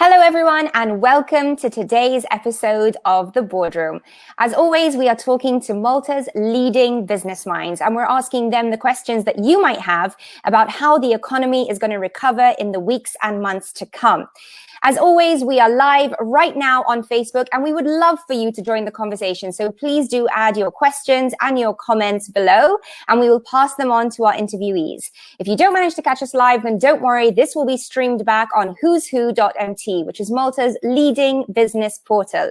Hello, everyone, and welcome to today's episode of The Boardroom. As always, we are talking to Malta's leading business minds, and we're asking them the questions that you might have about how the economy is going to recover in the weeks and months to come. As always, we are live right now on Facebook, and we would love for you to join the conversation. So please do add your questions and your comments below, and we will pass them on to our interviewees. If you don't manage to catch us live, then don't worry. This will be streamed back on who'swho.mt, which is Malta's leading business portal.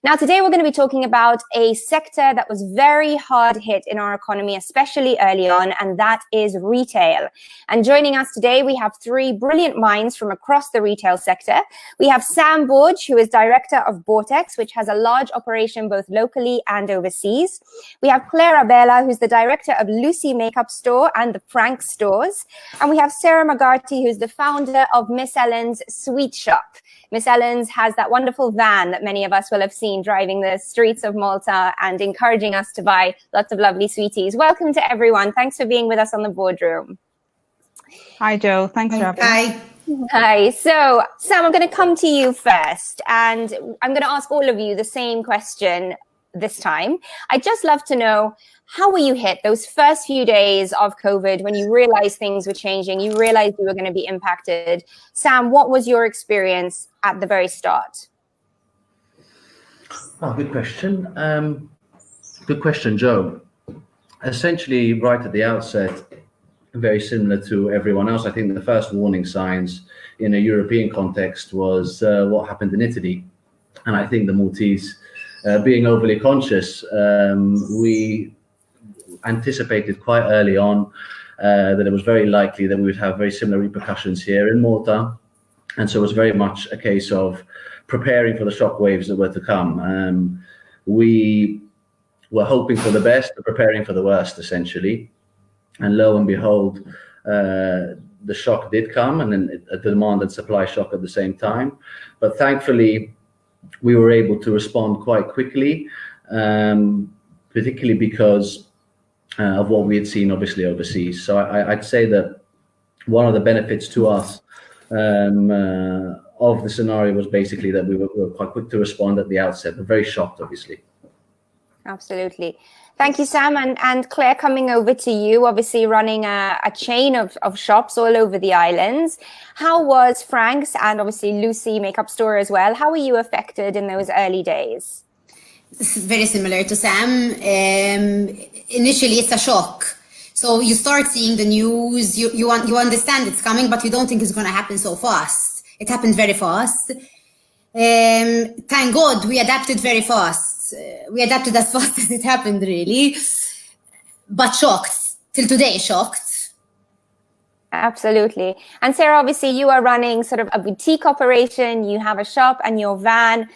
Now, today we're going to be talking about a sector that was very hard hit in our economy, especially early on, and that is retail. And joining us today, we have three brilliant minds from across the retail sector. We have Sam Borg, who is director of Bortex, which has a large operation both locally and overseas. We have Claire Abela, who's the director of Lucy Makeup Store and the Frank stores. And we have Sarah McGourty, who's the founder of Miss Ellen's Sweet Shop. Miss Ellen's has that wonderful van that many of us will have seen driving the streets of Malta and encouraging us to buy lots of lovely sweeties. Welcome to everyone. Thanks for being with us on the Boardroom. Hi, Joe. Thanks for having me. Hi. So, Sam, I'm going to come to you first, and I'm going to ask all of you the same question this time. I'd just love to know, how were you hit those first few days of COVID when you realized things were changing, you realized you were going to be impacted? Sam, what was your experience at the very start? Oh, good question. Good question, Joe. Essentially, right at the outset, very similar to everyone else, I think the first warning signs in a European context was what happened in Italy. And I think the Maltese, being overly conscious, we anticipated quite early on that it was very likely that we would have very similar repercussions here in Malta. And so it was very much a case of preparing for the shockwaves that were to come. We were hoping for the best, but preparing for the worst, essentially. And lo and behold, the shock did come, and then a demand and supply shock at the same time. But thankfully, we were able to respond quite quickly, particularly because of what we had seen, obviously, overseas. So I'd say that one of the benefits to us of the scenario was basically that we were quite quick to respond at the outset, but very shocked, obviously. Absolutely. Thank you, Sam. And Claire, coming over to you, obviously running a chain of shops all over the islands. How was Frank's and obviously Lucy Makeup Store as well? How were you affected in those early days? Very similar to Sam. Initially, it's a shock. So you start seeing the news, you understand it's coming, but you don't think it's going to happen so fast. It happened very fast. Thank God we adapted very fast. We adapted as fast as it happened, really. But shocked. Till today, shocked. Absolutely. And Sarah, obviously you are running sort of a boutique operation. You have a shop and your van.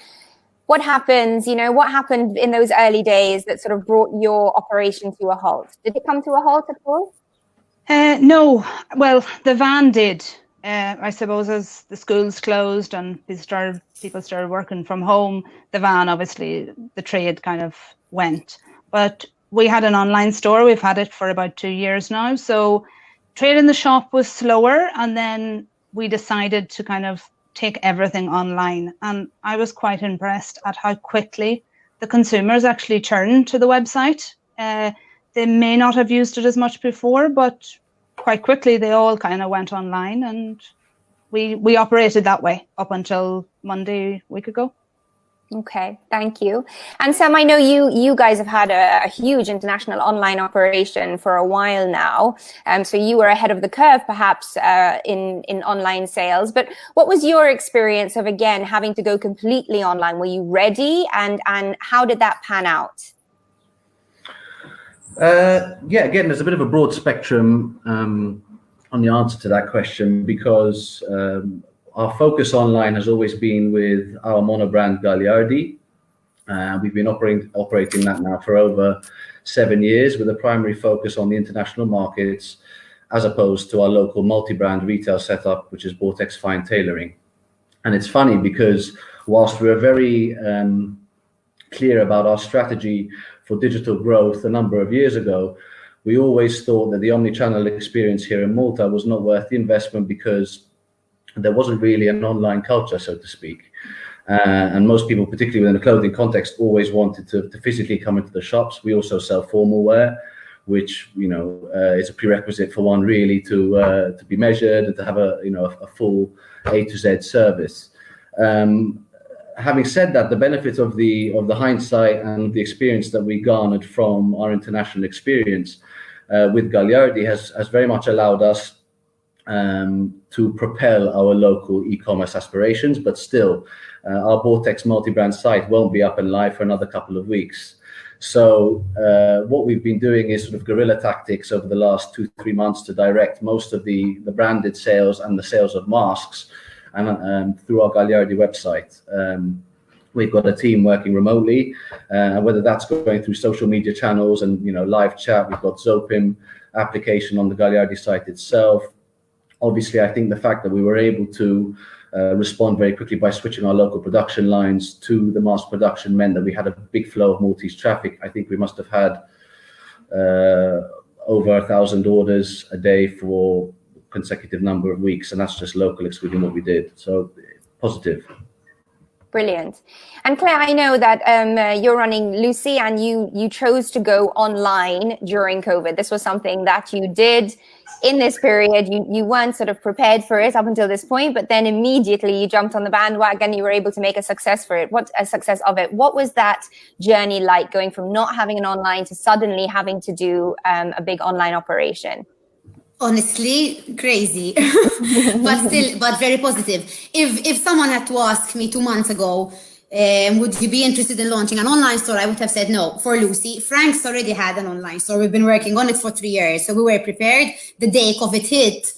What happens, what happened in those early days that sort of brought your operation to a halt? Did it come to a halt at all? No. Well, the van did. I suppose as the schools closed and people started working from home, the van, obviously, the trade kind of went. But we had an online store. We've had it for about 2 years now. So trade in the shop was slower. And then we decided to kind of take everything online. And I was quite impressed at how quickly the consumers actually turned to the website. They may not have used it as much before, but quite quickly they all kind of went online, and we operated that way up until Monday a week ago. Okay, thank you. And Sam, I know you guys have had a huge international online operation for a while now. So you were ahead of the curve, perhaps, in online sales. But what was your experience of, again, having to go completely online? Were you ready? And how did that pan out? Again, there's a bit of a broad spectrum on the answer to that question, because our focus online has always been with our monobrand Gagliardi. We've been operating that now for over 7 years, with a primary focus on the international markets, as opposed to our local multi-brand retail setup, which is Bortex Fine Tailoring. And it's funny because whilst we're very clear about our strategy for digital growth a number of years ago, we always thought that the omni-channel experience here in Malta was not worth the investment, because there wasn't really an online culture, so to speak. And most people, particularly within the clothing context, always wanted to physically come into the shops. We also sell formal wear, which, you know, is a prerequisite for one really to be measured and to have a, you know, a full A to Z service. Having said that, the benefit of the hindsight and the experience that we garnered from our international experience with Gagliardi has very much allowed us to propel our local e-commerce aspirations, but still our Bortex multi-brand site won't be up and live for another couple of weeks. So what we've been doing is sort of guerrilla tactics over the last 2-3 months to direct most of the branded sales and the sales of masks and through our Gagliardi website. We've got a team working remotely, whether that's going through social media channels and, you know, live chat. We've got Zopim application on the Gagliardi site itself. Obviously, I think the fact that we were able to respond very quickly by switching our local production lines to the mass production meant that we had a big flow of Maltese traffic. I think we must have had over 1,000 orders a day for a consecutive number of weeks, and that's just local, excluding what we did. So positive. Brilliant. And Claire, I know that you're running Lucy, and you chose to go online during COVID. This was something that you did in this period. You weren't sort of prepared for it up until this point, but then immediately you jumped on the bandwagon. You were able to make a success of it. What was that journey like, going from not having an online to suddenly having to do a big online operation? Honestly, crazy, but very positive. If someone had to ask me 2 months ago, would you be interested in launching an online store, I would have said no. For Lucy, Frank's already had an online store. We've been working on it for 3 years, so we were prepared. The day COVID hit,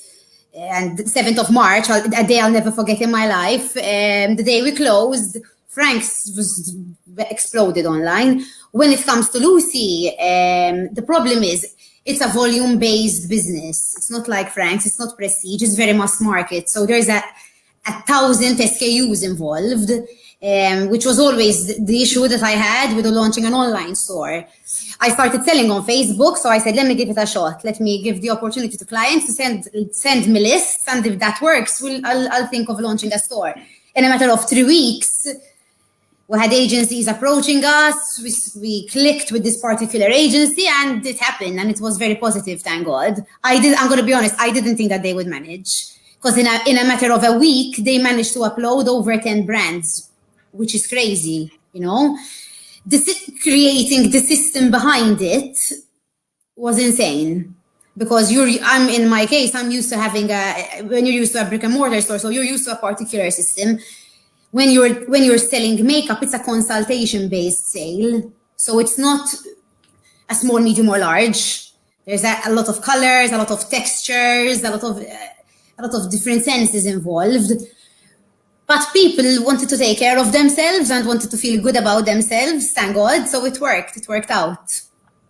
and the 7th of March, a day I'll never forget in my life. The day we closed, Frank's was exploded online. When it comes to Lucy, the problem is, it's a volume-based business. It's not like Frank's. It's not prestige. It's very mass market. So there's a 1,000 SKUs involved, which was always the issue that I had with launching an online store. I started selling on Facebook, so I said, let me give it a shot. Let me give the opportunity to clients to send me lists, and if that works, I'll think of launching a store. In a matter of 3 weeks, we had agencies approaching us. We clicked with this particular agency, and it happened, and it was very positive, thank God. I'm going to be honest, I didn't think that they would manage, because in a matter of a week, they managed to upload over 10 brands, which is crazy, you know. Creating the system behind it was insane, because in my case, I'm used to having when you're used to a brick and mortar store, so you're used to a particular system. When you're selling makeup, it's a consultation-based sale. So it's not a small, medium, or large. There's a lot of colors, a lot of textures, a lot of different senses involved. But people wanted to take care of themselves and wanted to feel good about themselves, thank God. So it worked. It worked out.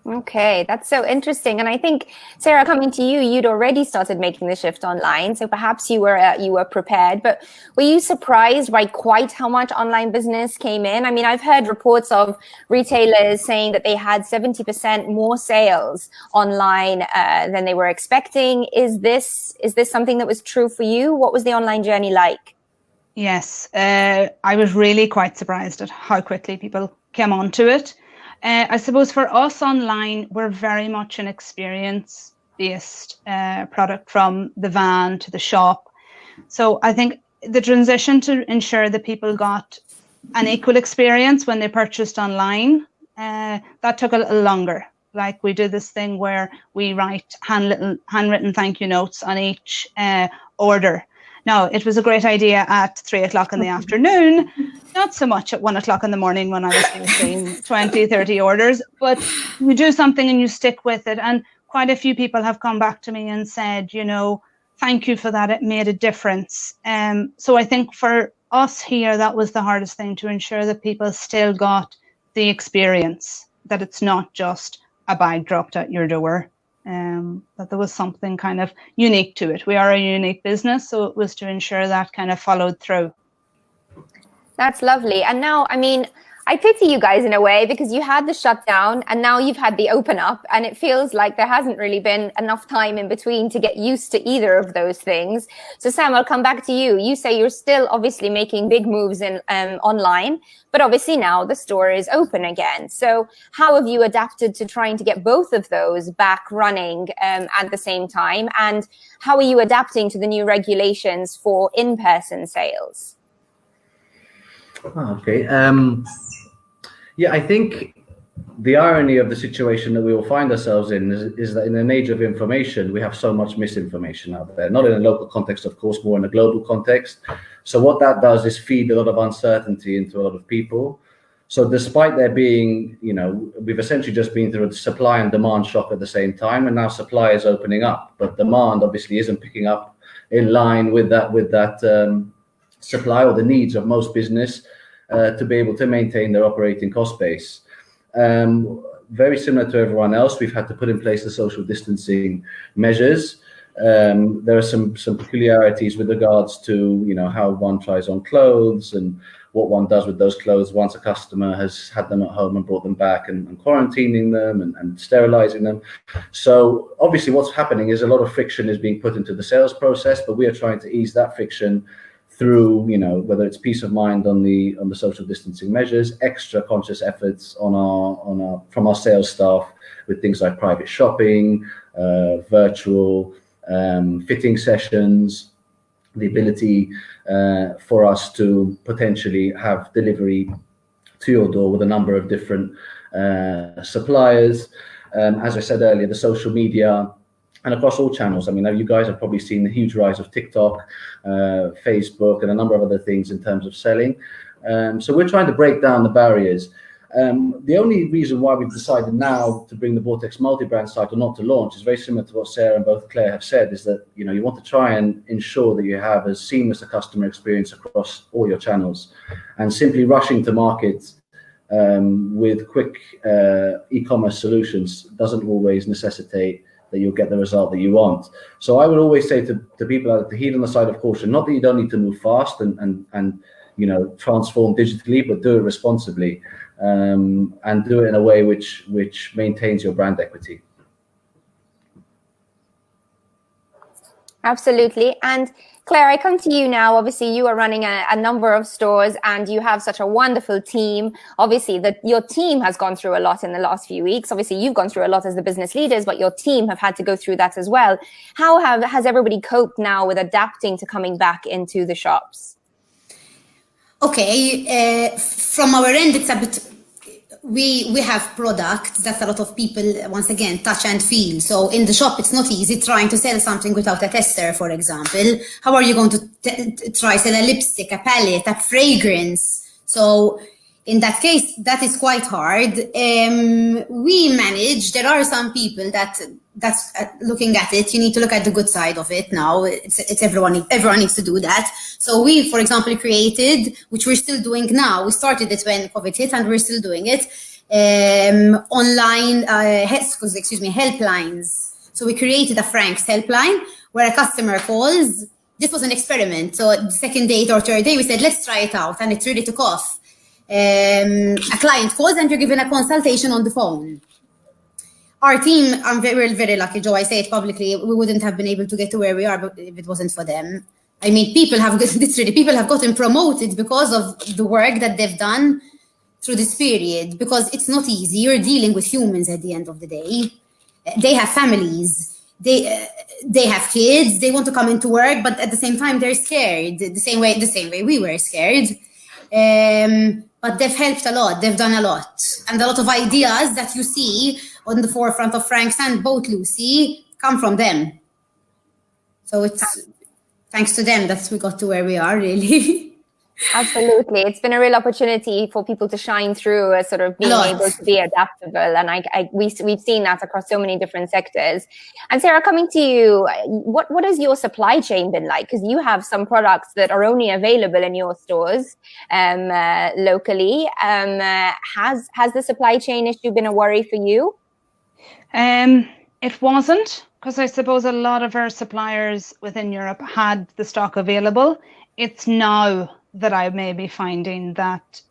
Okay, that's so interesting. And I think, Sarah, coming to you, you'd already started making the shift online, so perhaps you were prepared. But were you surprised by quite how much online business came in? I mean, I've heard reports of retailers saying that they had 70% more sales online than they were expecting. Is this something that was true for you? What was the online journey like? Yes, I was really quite surprised at how quickly people came onto it. I suppose for us online, we're very much an experience-based product, from the van to the shop. So I think the transition to ensure that people got an equal experience when they purchased online, that took a little longer. Like, we do this thing where we write handwritten thank you notes on each order. Now, it was a great idea at 3 o'clock in the afternoon, not so much at 1 o'clock in the morning when I was finishing 20, 30 orders, but you do something and you stick with it. And quite a few people have come back to me and said, you know, thank you for that. It made a difference. So I think for us here, that was the hardest thing, to ensure that people still got the experience, that it's not just a bag dropped at your door. That there was something kind of unique to it. We are a unique business, so it was to ensure that kind of followed through. That's lovely. And now, I mean, I pity you guys in a way, because you had the shutdown and now you've had the open up, and it feels like there hasn't really been enough time in between to get used to either of those things. So Sam, I'll come back to you. You say you're still obviously making big moves in online, but obviously now the store is open again. So how have you adapted to trying to get both of those back running at the same time? And how are you adapting to the new regulations for in-person sales? Okay. Yeah, I think the irony of the situation that we will find ourselves in is that in an age of information, we have so much misinformation out there, not in a local context, of course, more in a global context. So what that does is feed a lot of uncertainty into a lot of people. So despite there being, we've essentially just been through a supply and demand shock at the same time, and now supply is opening up, but demand obviously isn't picking up in line with that supply or the needs of most business to be able to maintain their operating cost base. Very similar to everyone else, we've had to put in place the social distancing measures. There are some peculiarities with regards to how one tries on clothes and what one does with those clothes once a customer has had them at home and brought them back, and quarantining them and sterilizing them. So obviously what's happening is a lot of friction is being put into the sales process, but we are trying to ease that friction through, whether it's peace of mind on the social distancing measures, extra conscious efforts from our sales staff with things like private shopping, virtual fitting sessions, the ability for us to potentially have delivery to your door with a number of different suppliers. As I said earlier, the social media, and across all channels. I mean, you guys have probably seen the huge rise of TikTok, Facebook, and a number of other things in terms of selling. So we're trying to break down the barriers. The only reason why we've decided now to bring the Bortex multi-brand site or not to launch is very similar to what Sarah and both Claire have said, is that you want to try and ensure that you have as seamless a customer experience across all your channels. And simply rushing to market with quick e-commerce solutions doesn't always necessitate that you'll get the result that you want. So I would always say to people to heed on the side of caution, not that you don't need to move fast and transform digitally, but do it responsibly, and do it in a way which maintains your brand equity. Absolutely. And Claire, I come to you now. Obviously, you are running a number of stores and you have such a wonderful team. Obviously, your team has gone through a lot in the last few weeks. Obviously, you've gone through a lot as the business leaders, but your team have had to go through that as well. How has everybody coped now with adapting to coming back into the shops? Okay, from our end, it's a bit... We have products that a lot of people, once again, touch and feel. So in the shop, it's not easy trying to sell something without a tester, for example. How are you going to try sell a lipstick, a palette, a fragrance? So in that case, that is quite hard. We manage. There are some people that's looking at it. You need to look at the good side of it now. It's everyone needs to do that. So we, for example, created, which we're still doing now. We started it when COVID hit, and we're still doing it. Online, helplines. So we created a Frank's helpline where a customer calls. This was an experiment. So the second day or third day, we said, let's try it out, and it really took off. A client calls and you're given a consultation on the phone. Our team, I'm very, very lucky, Joe, I say it publicly, we wouldn't have been able to get to where we are if it wasn't for them. I mean, people have gotten promoted because of the work that they've done through this period, because it's not easy. You're dealing with humans at the end of the day. They have families. They have kids. They want to come into work, but at the same time, they're scared. The same way we were scared. But they've helped a lot. They've done a lot. And a lot of ideas that you see on the forefront of Frank's and both Lucy come from them. So it's thanks to them that we got to where we are, really. Absolutely. It's been a real opportunity for people to shine through as sort of being able to be adaptable. And we've seen that across so many different sectors. And Sarah, coming to you, what has your supply chain been like? Because you have some products that are only available in your stores locally. Has the supply chain issue been a worry for you? It wasn't, because I suppose a lot of our suppliers within Europe had the stock available. It's now that I may be finding that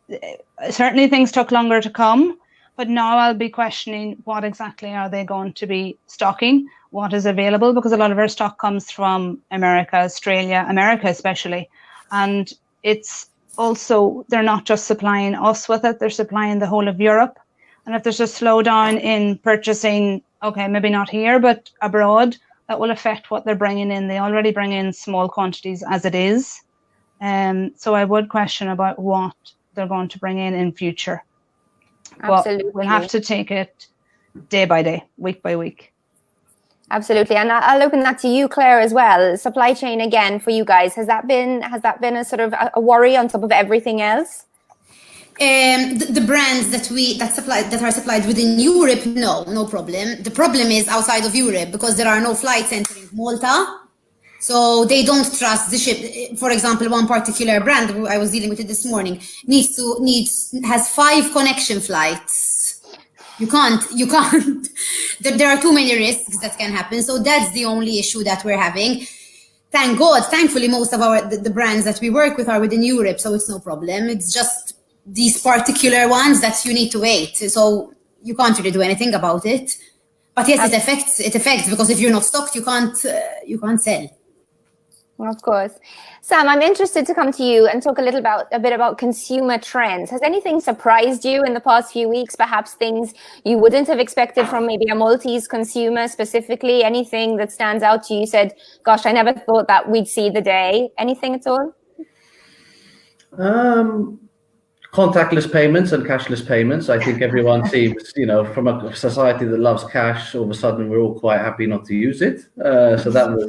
certainly things took longer to come, but now I'll be questioning what exactly are they going to be stocking, what is available, because a lot of our stock comes from America, Australia, America especially. And it's also, they're not just supplying us with it, they're supplying the whole of Europe. And if there's a slowdown in purchasing, okay, maybe not here, but abroad, that will affect what they're bringing in. They already bring in small quantities as it is. So I would question about what they're going to bring in future. Absolutely. But we'll have to take it day by day, week by week. Absolutely. And I'll open that to you, Claire, as well. Supply chain, again, for you guys, has that been a sort of a worry on top of everything else? The brands that are supplied within Europe, no problem. The problem is outside of Europe, because there are no flights entering Malta. So they don't trust the ship. For example, one particular brand I was dealing with it this morning has 5 connection flights. You can't. There are too many risks that can happen. So that's the only issue that we're having. Thankfully, most of the brands that we work with are within Europe, so it's no problem. It's just these particular ones that you need to wait. So you can't really do anything about it. But yes, it affects because if you're not stocked, you can't sell. Of course. Sam, I'm interested to come to you and talk a bit about consumer trends. Has anything surprised you in the past few weeks? Perhaps things you wouldn't have expected from maybe a Maltese consumer specifically? Anything that stands out to you? You said, gosh, I never thought that we'd see the day. Anything at all? Contactless payments and cashless payments. I think everyone seems, from a society that loves cash, all of a sudden we're all quite happy not to use it. So that was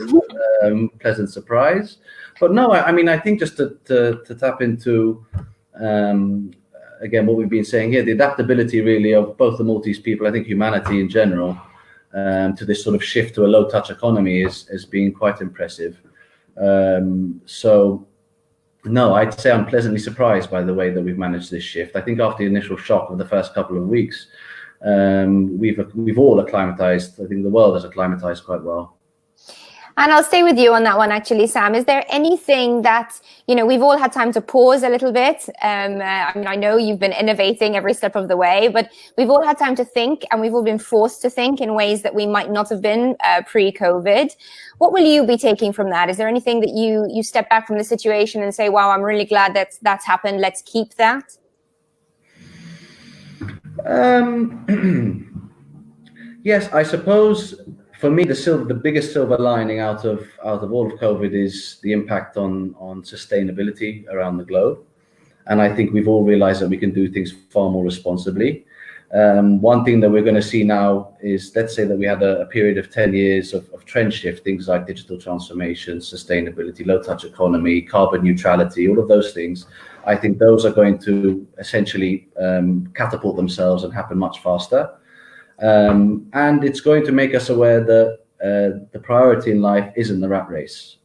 a pleasant surprise. But no, I think just to tap into, again, what we've been saying here, the adaptability really of both the Maltese people, I think humanity in general, to this sort of shift to a low-touch economy has been quite impressive. So no, I'd say I'm pleasantly surprised by the way that we've managed this shift. I think after the initial shock of the first couple of weeks, we've all acclimatized. I think the world has acclimatized quite well. And I'll stay with you on that one, actually, Sam. Is there anything that, we've all had time to pause a little bit? I know you've been innovating every step of the way, but we've all had time to think, and we've all been forced to think in ways that we might not have been pre-COVID. What will you be taking from that? Is there anything that you step back from the situation and say, wow, I'm really glad that's happened. Let's keep that? Yes, I suppose for me, the biggest silver lining out of all of COVID is the impact on sustainability around the globe. And I think we've all realized that we can do things far more responsibly. One thing that we're going to see now is, let's say that we had a period of 10 years of trend shift, things like digital transformation, sustainability, low-touch economy, carbon neutrality, all of those things. I think those are going to essentially catapult themselves and happen much faster. And it's going to make us aware that the priority in life isn't the rat race.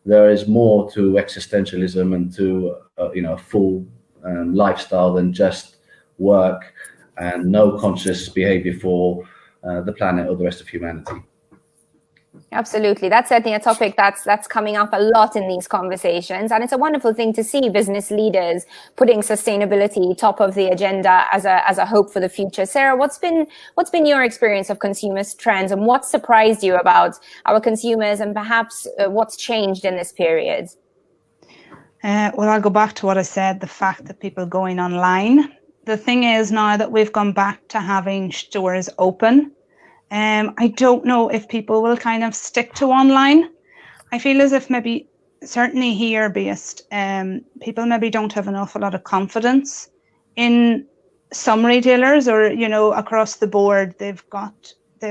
There is more to existentialism and to a full lifestyle than just work and no conscious behavior for the planet or the rest of humanity. Absolutely. That's certainly a topic that's coming up a lot in these conversations. And it's a wonderful thing to see business leaders putting sustainability top of the agenda as a hope for the future. Sarah, what's been your experience of consumer trends, and what surprised you about our consumers, and perhaps what's changed in this period? Well, I'll go back to what I said, the fact that people going online. The thing is, now that we've gone back to having stores open, I don't know if people will kind of stick to online. I feel as if maybe, certainly here based, people maybe don't have a lot of confidence in some retailers, or, across the board, they've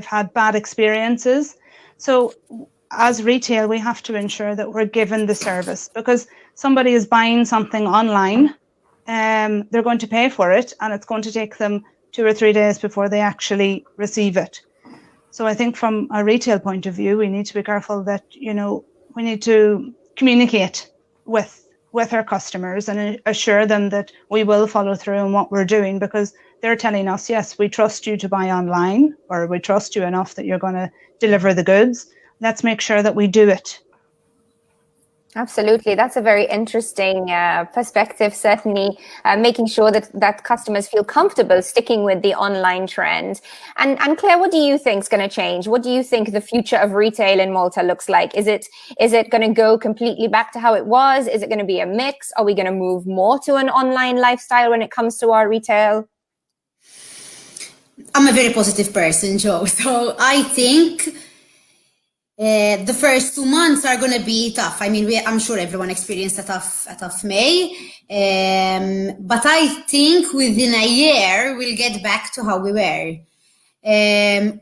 had bad experiences. So as retail, we have to ensure that we're given the service, because somebody is buying something online, they're going to pay for it, and it's going to take them 2 or 3 days before they actually receive it. So I think from a retail point of view, we need to be careful that, we need to communicate with our customers and assure them that we will follow through on what we're doing, because they're telling us, yes, we trust you to buy online, or we trust you enough that you're going to deliver the goods. Let's make sure that we do it. Absolutely. That's a very interesting perspective, certainly making sure that customers feel comfortable sticking with the online trend. And Claire, what do you think is going to change? What do you think the future of retail in Malta looks like? Is it going to go completely back to how it was? Is it going to be a mix? Are we going to move more to an online lifestyle when it comes to our retail? I'm a very positive person, Joe. So I think the first 2 months are going to be tough. I mean, I'm sure everyone experienced a tough May. But I think within a year, we'll get back to how we were.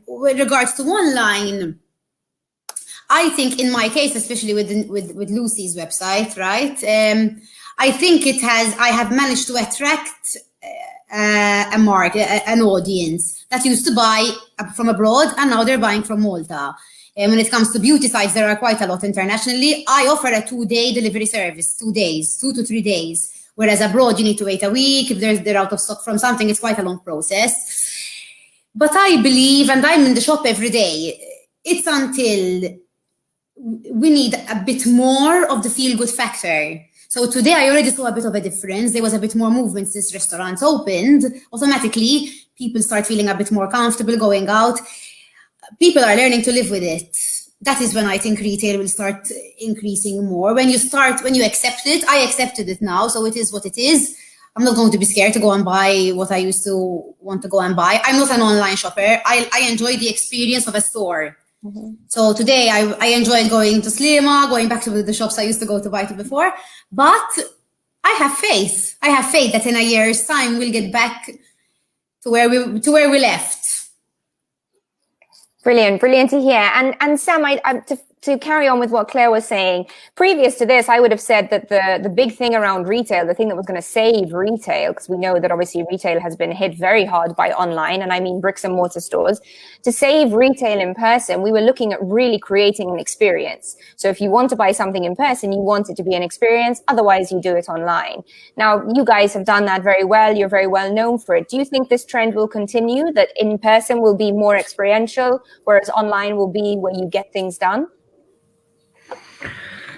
With regards to online, I think in my case, especially with Lucy's website, right? I think I have managed to attract a market, an audience that used to buy from abroad and now they're buying from Malta. And when it comes to beauty sites, there are quite a lot internationally. I offer a 2-day delivery service, 2 days, 2 to 3 days. Whereas abroad, you need to wait a week. If they're out of stock from something, it's quite a long process. But I believe, and I'm in the shop every day, it's until we need a bit more of the feel-good factor. So today I already saw a bit of a difference. There was a bit more movement since restaurants opened. Automatically, people start feeling a bit more comfortable going out. People are learning to live with it. That is when I think retail will start increasing more. When you accept it, I accepted it now, so it is what it is. I'm not going to be scared to go and buy what I used to want to go and buy. I'm not an online shopper. I enjoy the experience of a store. Mm-hmm. So today I enjoyed going to Slima, going back to the shops I used to go to buy to before. But I have faith. I have faith that in a year's time we'll get back to where we left. Brilliant to hear. And Sam, to carry on with what Claire was saying, previous to this, I would have said that the big thing around retail, the thing that was going to save retail, because we know that obviously retail has been hit very hard by online, and I mean bricks and mortar stores. To save retail in person, we were looking at really creating an experience. So if you want to buy something in person, you want it to be an experience. Otherwise, you do it online. Now, you guys have done that very well. You're very well known for it. Do you think this trend will continue, that in person will be more experiential, whereas online will be where you get things done?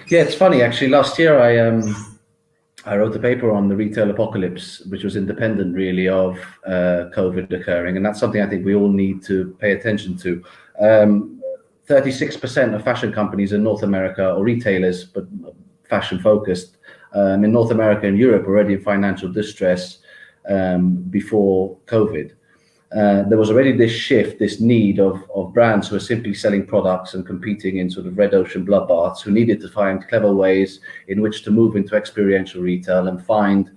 Yeah, it's funny actually. Last year, I wrote a paper on the retail apocalypse, which was independent really of COVID occurring, and that's something I think we all need to pay attention to. 36% of fashion companies in North America, or retailers, but fashion focused, in North America and Europe, already in financial distress before COVID. There was already this shift, this need of brands who are simply selling products and competing in sort of red ocean bloodbaths, who needed to find clever ways in which to move into experiential retail and find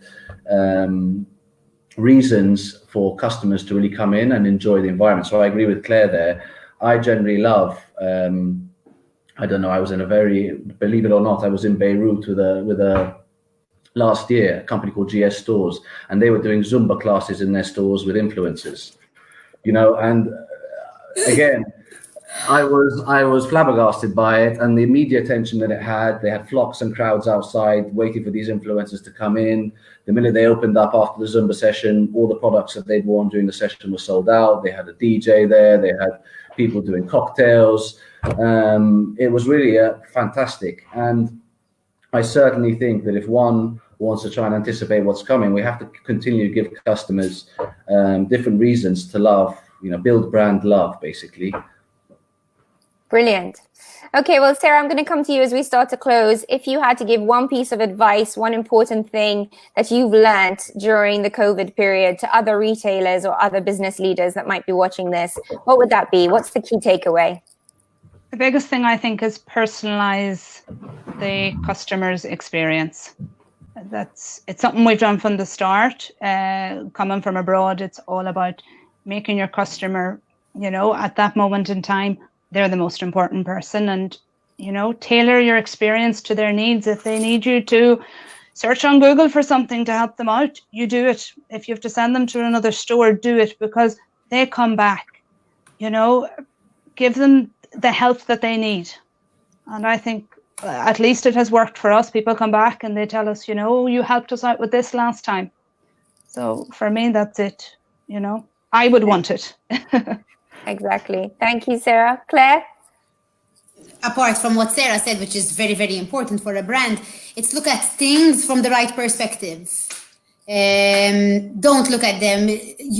reasons for customers to really come in and enjoy the environment. So I agree with Claire there. I generally love, I don't know, I was in believe it or not, I was in Beirut with a last year, a company called GS Stores, and they were doing Zumba classes in their stores with influencers. You know, and again, I was flabbergasted by it and the media attention that it had. They had flocks and crowds outside waiting for these influencers to come in. The minute they opened up after the Zumba session, all the products that they'd worn during the session were sold out. They had a DJ there. They had people doing cocktails. It was really fantastic. And I certainly think that if one wants to try and anticipate what's coming, we have to continue to give customers different reasons to love, build brand love, basically. Brilliant. Okay, well, Sarah, I'm going to come to you as we start to close. If you had to give one piece of advice, one important thing that you've learned during the COVID period to other retailers or other business leaders that might be watching this, what would that be? What's the key takeaway? The biggest thing I think is personalize the customer's experience. It's something we've done from the start. Coming from abroad, it's all about making your customer, at that moment in time, they're the most important person, and, tailor your experience to their needs. If they need you to search on Google for something to help them out, you do it. If you have to send them to another store, do it, because they come back, give them the help that they need. And I think at least it has worked for us. People come back and they tell us, you helped us out with this last time. So for me, that's it. I would want it. Exactly. Thank you, Sarah. Claire? apart from what Sarah said, which is very, very important for a brand, it's look at things from the right perspective. Don't look at them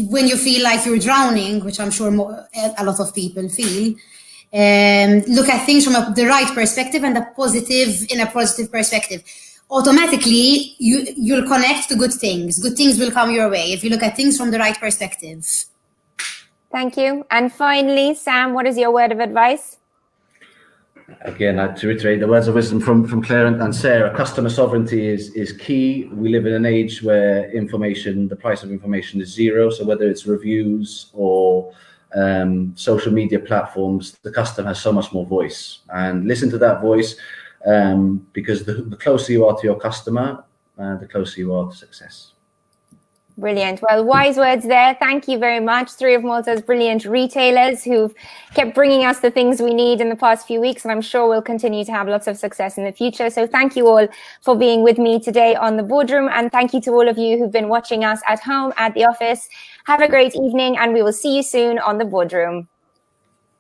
when you feel like you're drowning, which I'm sure a lot of people feel. Look at things from the right perspective and in a positive perspective. Automatically, you'll connect to good things. Good things will come your way if you look at things from the right perspective. Thank you. And finally, Sam, what is your word of advice? Again, to reiterate the words of wisdom from Claire and Sarah, customer sovereignty is key. We live in an age where the price of information is zero. So whether it's reviews or social media platforms, the customer has so much more voice. And listen to that voice, because the closer you are to your customer, the closer you are to success. Brilliant. Well, wise words there. Thank you very much. 3 of Malta's brilliant retailers who've kept bringing us the things we need in the past few weeks, and I'm sure we'll continue to have lots of success in the future. So thank you all for being with me today on the Boardroom, and thank you to all of you who've been watching us at home, at the office. Have a great evening, and we will see you soon on the Boardroom.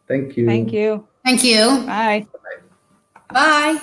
Thank you. Thank you. Thank you. Bye. Bye.